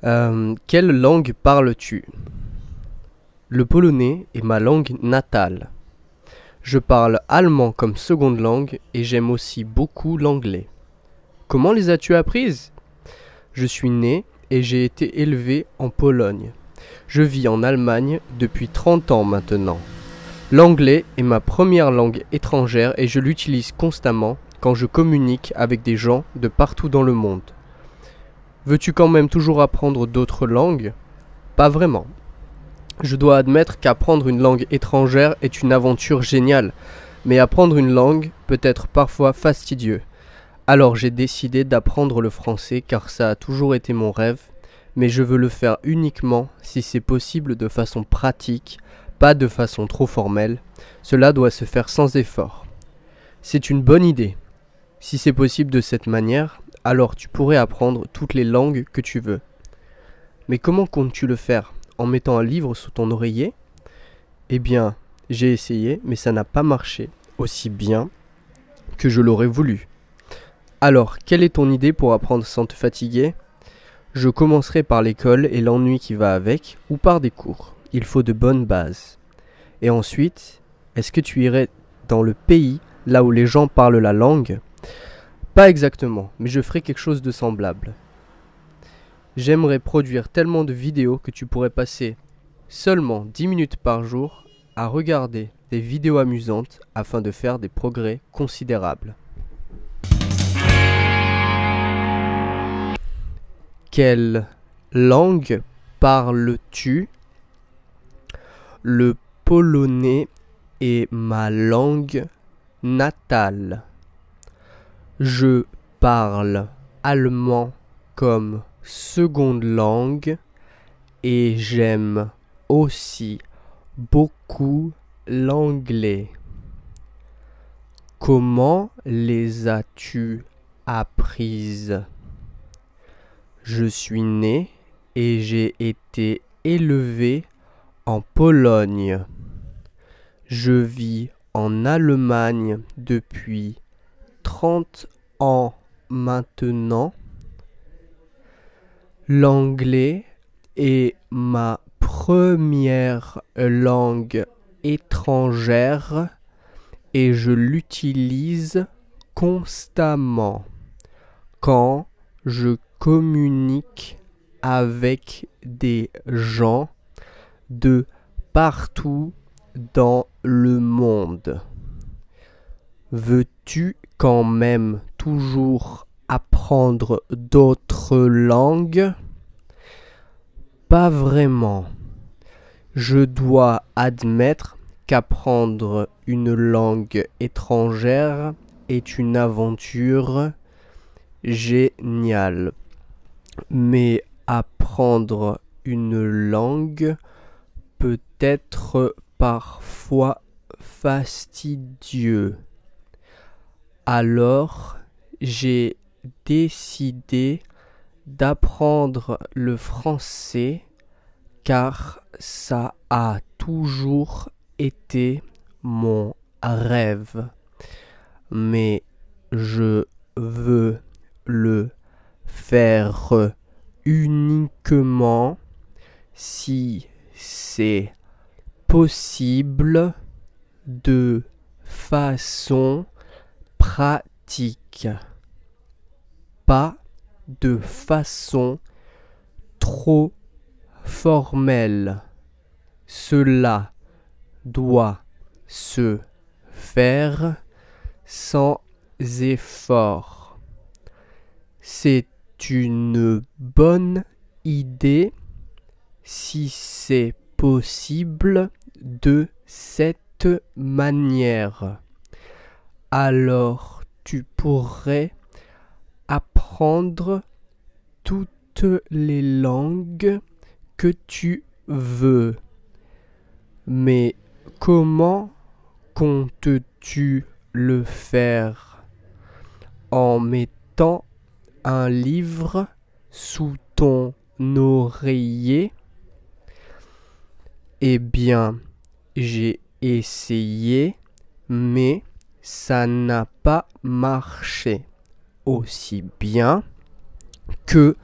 Quelle langue parles-tu? Le polonais est ma langue natale. Je parle allemand comme seconde langue et j'aime aussi beaucoup l'anglais. Comment les as-tu apprises? Je suis né et j'ai été élevé en Pologne. Je vis en Allemagne depuis 30 ans maintenant. L'anglais est ma première langue étrangère et je l'utilise constamment quand je communique avec des gens de partout dans le monde. Veux-tu quand même toujours apprendre d'autres langues? Pas vraiment. Je dois admettre qu'apprendre une langue étrangère est une aventure géniale, mais apprendre une langue peut être parfois fastidieux. Alors j'ai décidé d'apprendre le français car ça a toujours été mon rêve, mais je veux le faire uniquement si c'est possible de façon pratique, pas de façon trop formelle. Cela doit se faire sans effort. C'est une bonne idée. Si c'est possible de cette manière, alors tu pourrais apprendre toutes les langues que tu veux. Mais comment comptes-tu le faire? En mettant un livre sous ton oreiller? Eh bien, j'ai essayé, mais ça n'a pas marché aussi bien que je l'aurais voulu. Alors, quelle est ton idée pour apprendre sans te fatiguer? Je commencerai par l'école et l'ennui qui va avec, ou par des cours. Il faut de bonnes bases. Et ensuite, est-ce que tu irais dans le pays, là où les gens parlent la langue? Pas exactement, mais je ferai quelque chose de semblable. J'aimerais produire tellement de vidéos que tu pourrais passer seulement 10 minutes par jour à regarder des vidéos amusantes afin de faire des progrès considérables. Quelle langue parles-tu? Le polonais est ma langue natale. Je parle allemand comme seconde langue et j'aime aussi beaucoup l'anglais. Comment les as-tu apprises? Je suis né et j'ai été élevé en Pologne. Je vis en Allemagne depuis 30 ans maintenant. L'anglais est ma première langue étrangère et je l'utilise constamment quand je communique avec des gens de partout dans le monde. Veux-tu quand même toujours apprendre d'autres langues? Pas vraiment. Je dois admettre qu'apprendre une langue étrangère est une aventure géniale. Mais apprendre une langue peut être parfois fastidieux. Alors, j'ai décidé d'apprendre le français car ça a toujours été mon rêve. Mais je veux le faire uniquement si c'est possible de façon pratique, pas de façon trop formelle. Cela doit se faire sans effort. C'est une bonne idée si c'est possible de cette manière. Alors tu pourrais apprendre toutes les langues que tu veux. Mais comment comptes-tu le faire? En mettant un livre sous ton oreiller? Eh bien, j'ai essayé, mais ça n'a pas marché aussi bien que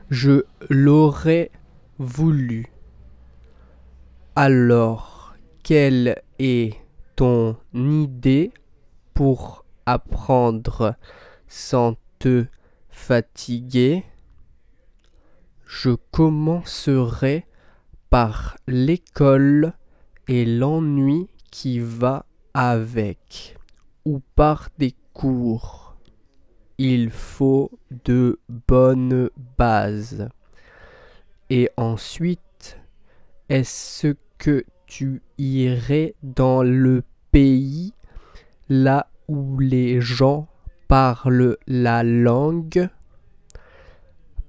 Je l'aurais voulu. Alors, quelle est ton idée pour apprendre sans te fatiguer? Je commencerai par l'école et l'ennui qui va avec, ou par des cours. Il faut de bonnes bases. Et ensuite, est-ce que tu irais dans le pays là où les gens parlent la langue?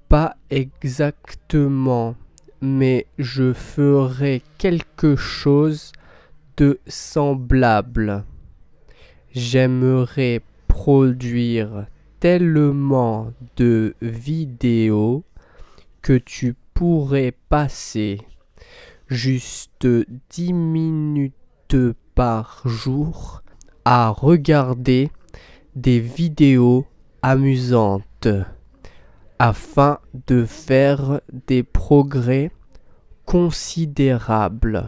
Pas exactement, mais je ferai quelque chose de semblable. J'aimerais produire tellement de vidéos que tu pourrais passer juste 10 minutes par jour à regarder des vidéos amusantes afin de faire des progrès considérables.